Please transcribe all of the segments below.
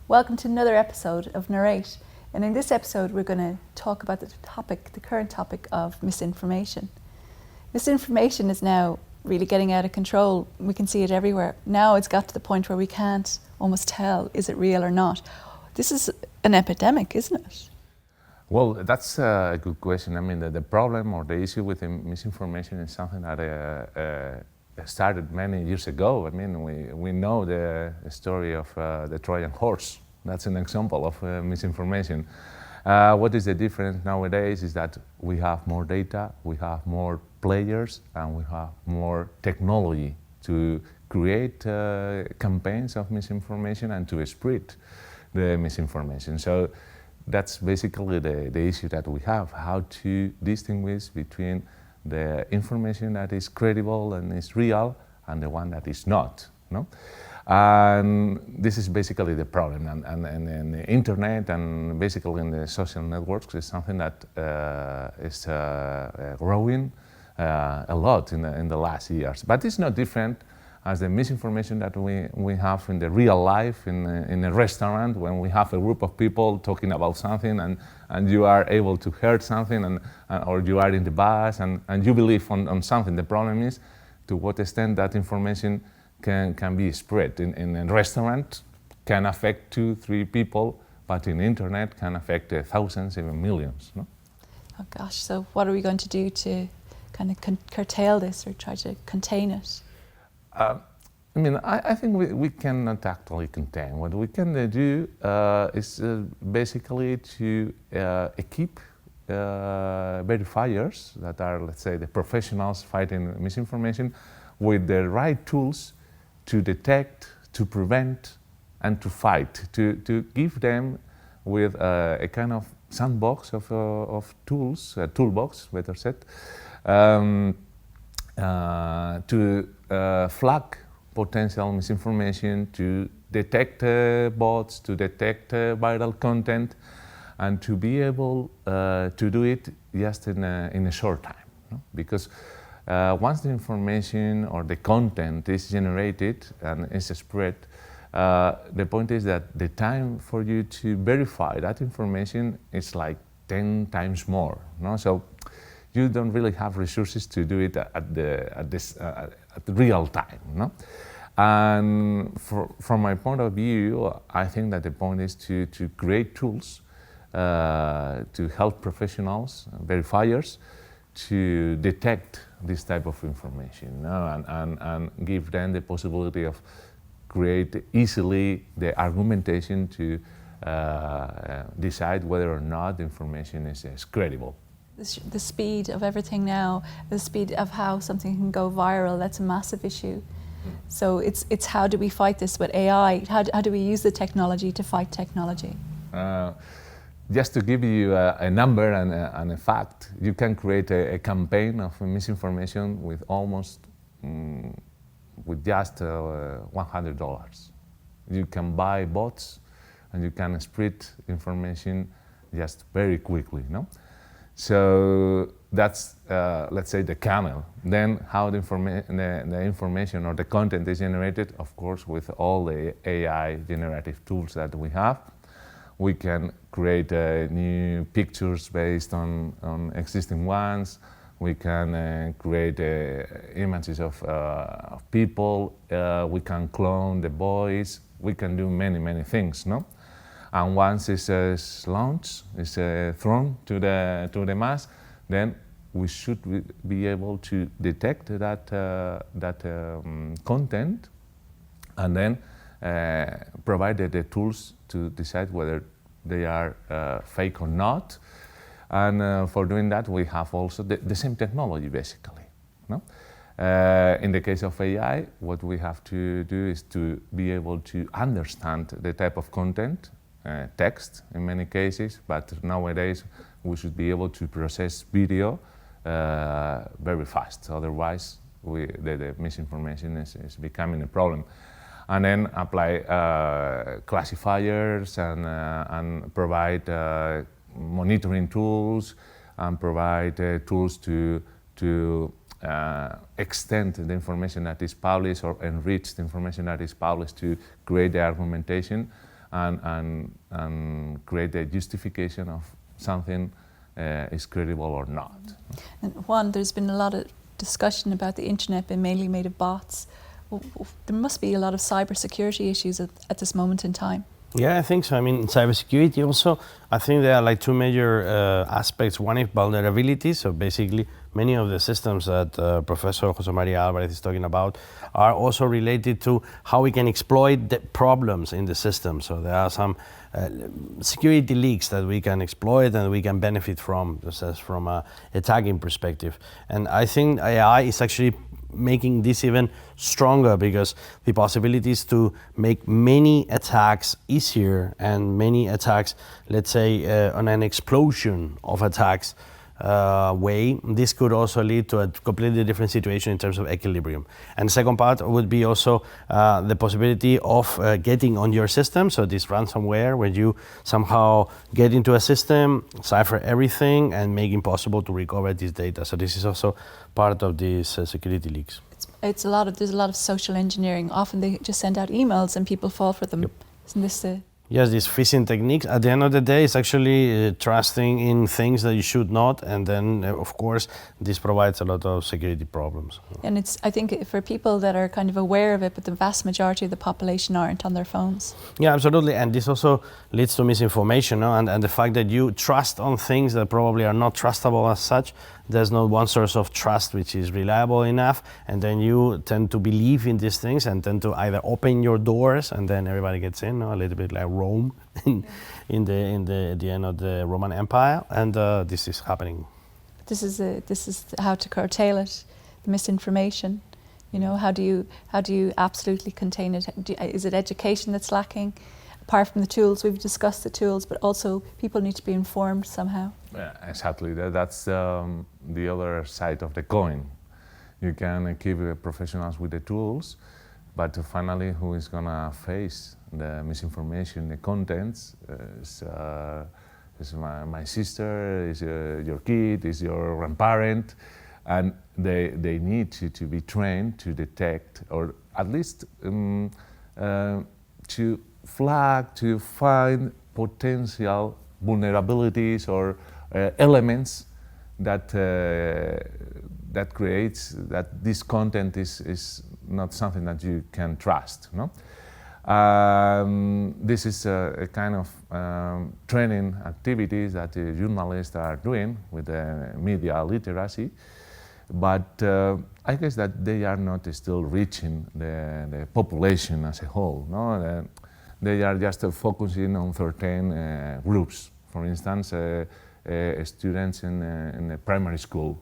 Welcome to another episode of Narrate. And in this episode, we're going to talk about the current topic of misinformation. Misinformation is now really getting out of control. We can see it everywhere. Now it's got to the point where we can't almost tell, is it real or not? This is an epidemic, isn't it? Well, that's a good question. I mean, the problem or the issue with misinformation is something that started many years ago. I mean, we know the story of the Trojan horse. That's an example of misinformation. What is the difference nowadays is that we have more data, we have more players, and we have more technology to create campaigns of misinformation and to spread the misinformation. So that's basically the issue that we have, how to distinguish between the information that is credible and is real and the one that is not. No? And this is basically the problem. And the internet and basically in the social networks is something that is growing a lot in the last years. But it's not different as the misinformation that we have in the real life, in a restaurant, when we have a group of people talking about something and you are able to hear something or you are in the bus and you believe on something. The problem is to what extent that information can be spread. In a restaurant can affect 2-3 people, but in the internet can affect thousands, even millions. No? Oh gosh, so what are we going to do to kind of curtail this or try to contain it? I think we cannot actually contain. What we can do is basically to equip verifiers that are, let's say, the professionals fighting misinformation with the right tools to detect, to prevent, and to fight, to give them with a kind of sandbox of tools, a toolbox, better said, to flag potential misinformation, to detect bots, to detect viral content, and to be able to do it just in a short time. No? Because once the information or the content is generated and is spread, the point is that the time for you to verify that information is like 10 times more. No? So you don't really have resources to do it at the real time. No? And from my point of view, I think that the point is to create tools to help professionals, verifiers, to detect this type of information, no? and give them the possibility of create easily the argumentation to decide whether or not the information is credible. The speed of everything now, the speed of how something can go viral, that's a massive issue. So it's how do we fight this with AI? How do we use the technology to fight technology? Just to give you a number and a fact, you can create a campaign of misinformation with almost, with just $100. You can buy bots and you can spread information just very quickly, no? So that's, let's say, the channel. Then how the information or the content is generated, of course, with all the AI generative tools that we have. We can create new pictures based on existing ones. We can create images of people. We can clone the voice. We can do many things, no? And once it's launched, it's thrown to the mass, then we should be able to detect that content, and then provide the tools to decide whether they are fake or not. And for doing that, we have also the same technology, basically. No? In the case of AI, what we have to do is to be able to understand the type of content, text in many cases, but nowadays we should be able to process video very fast. Otherwise, the misinformation is becoming a problem. And then apply classifiers and provide monitoring tools and provide tools to extend the information that is published or enrich the information that is published to create the argumentation and create a justification of something is credible or not. And Juan, there's been a lot of discussion about the internet being mainly made of bots. There must be a lot of cybersecurity issues at this moment in time. Yeah, I think so. I mean, in cybersecurity also, I think there are like two major aspects. One is vulnerability. So basically, many of the systems that Professor José María Álvarez is talking about are also related to how we can exploit the problems in the system. So there are some security leaks that we can exploit and we can benefit from, just from a attacking perspective. And I think AI is actually making this even stronger, because the possibilities to make many attacks easier and many attacks, let's say, on an explosion of attacks way, this could also lead to a completely different situation in terms of equilibrium. And the second part would be also the possibility of getting on your system. So this ransomware, where you somehow get into a system, cipher everything, and make it impossible to recover this data. So this is also part of these security leaks. There's a lot of social engineering. Often they just send out emails and people fall for them. Yep. Isn't this the... Yes, these phishing techniques, at the end of the day, it's actually trusting in things that you should not. And then, of course, this provides a lot of security problems. And it's, I think, for people that are kind of aware of it, but the vast majority of the population aren't on their phones. Yeah, absolutely. And this also leads to misinformation, no? And the fact that you trust on things that probably are not trustable as such. There's not one source of trust which is reliable enough, and then you tend to believe in these things and tend to either open your doors and then everybody gets in, no? A little bit like Rome at the end of the Roman Empire, and this is happening. This is how to curtail it, the misinformation. You know, how do you absolutely contain it? Is it education that's lacking? Apart from the tools, we've discussed the tools, but also people need to be informed somehow. Yeah, exactly. That's the other side of the coin. You can keep professionals with the tools, but finally, who is gonna face the misinformation, the contents? Is my sister, is your kid, is your grandparent, and they need to be trained to detect, or at least to flag, to find potential vulnerabilities or elements that creates that this content is not something that you can trust. No, this is a kind of training activities that journalists are doing with media literacy, but I guess that they are not still reaching the population as a whole. No. They are just focusing on certain groups. For instance, students in a primary school,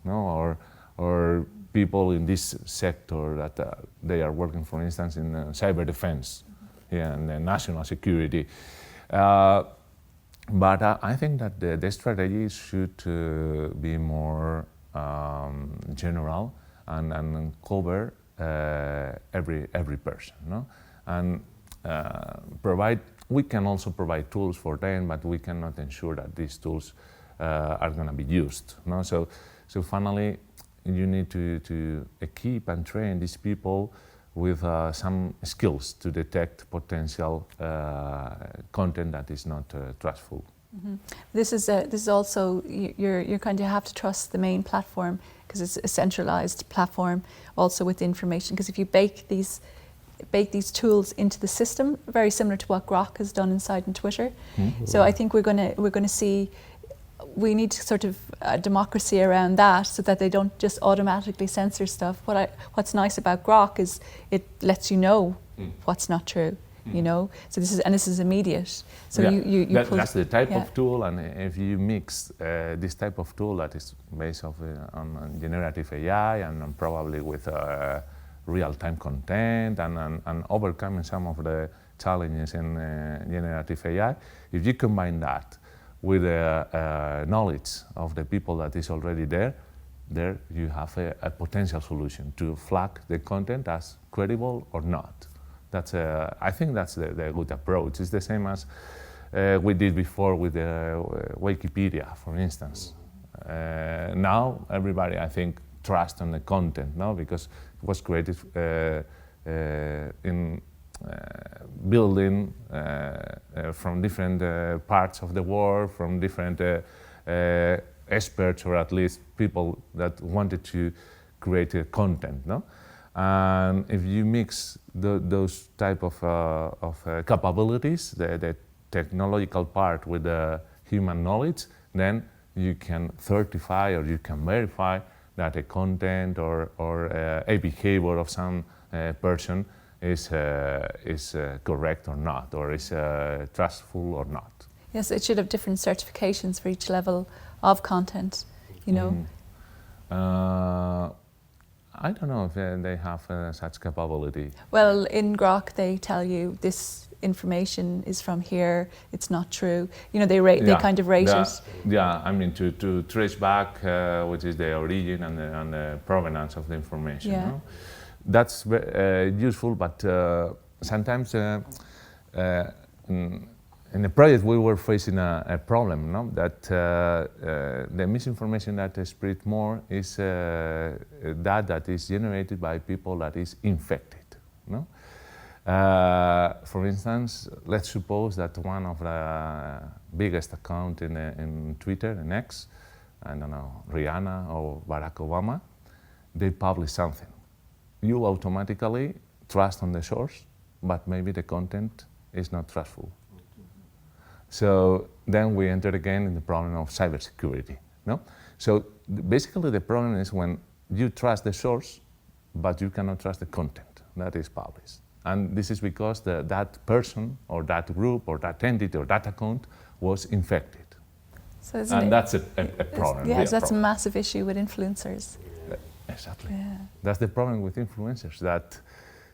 no? or people in this sector that they are working, for instance, in cyber defense, and national security. But I think that the strategy should be more general and cover every person, no? And we can also provide tools for them, but we cannot ensure that these tools are going to be used. No? So finally, you need to equip and train these people with some skills to detect potential content that is not trustful. Mm-hmm. This is also, you're kind of have to trust the main platform, because it's a centralized platform also with information. Because if you bake these tools into the system, very similar to what Grok has done inside in Twitter. Mm-hmm. So I think we're going to see, we need sort of a democracy around that, so that they don't just automatically censor stuff. What's nice about Grok is it lets you know what's not true. You know, so this is immediate. So yeah. That's the type of tool, and if you mix this type of tool that is based on generative AI and probably with real-time content and overcoming some of the challenges in generative AI, if you combine that with the knowledge of the people that is already there you have a potential solution to flag the content as credible or not. I think that's the good approach. It's the same as we did before with Wikipedia, for instance. Now everybody, I think, trusts on the content, no? Because it was created building from different parts of the world, from different experts, or at least people that wanted to create content, no? And if you mix those type of capabilities, the technological part with the human knowledge, then you can certify or you can verify that a content or a behavior of some person is correct or not, or is trustful or not. Yes, it should have different certifications for each level of content, you know. I don't know if they have such capability. Well, in Grok they tell you this information is from here, it's not true. You know, they kind of rate it. Yeah, I mean to trace back which is the origin and the provenance of the information. Yeah. No? That's useful, but sometimes in the project we were facing a problem, no? That the misinformation that spread more is that is generated by people that is infected, no? For instance, let's suppose that one of the biggest account in Twitter, in X, I don't know, Rihanna or Barack Obama, they publish something. You automatically trust on the source, but maybe the content is not trustful. So then we enter again in the problem of cybersecurity, no? So basically the problem is when you trust the source, but you cannot trust the content that is published. And this is because that person or that group or that entity or that account was infected. So that's a problem. Yes, that's a massive issue with influencers. Exactly. Yeah. That's the problem with influencers, that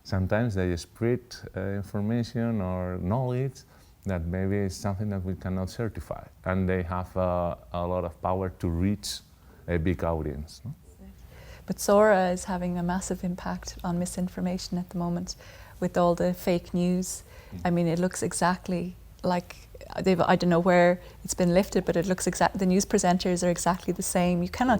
sometimes they spread information or knowledge that maybe is something that we cannot certify, and they have a lot of power to reach a big audience. No? But Sora is having a massive impact on misinformation at the moment with all the fake news. I mean, it looks exactly like I don't know where it's been lifted, but it looks the news presenters are exactly the same. You cannot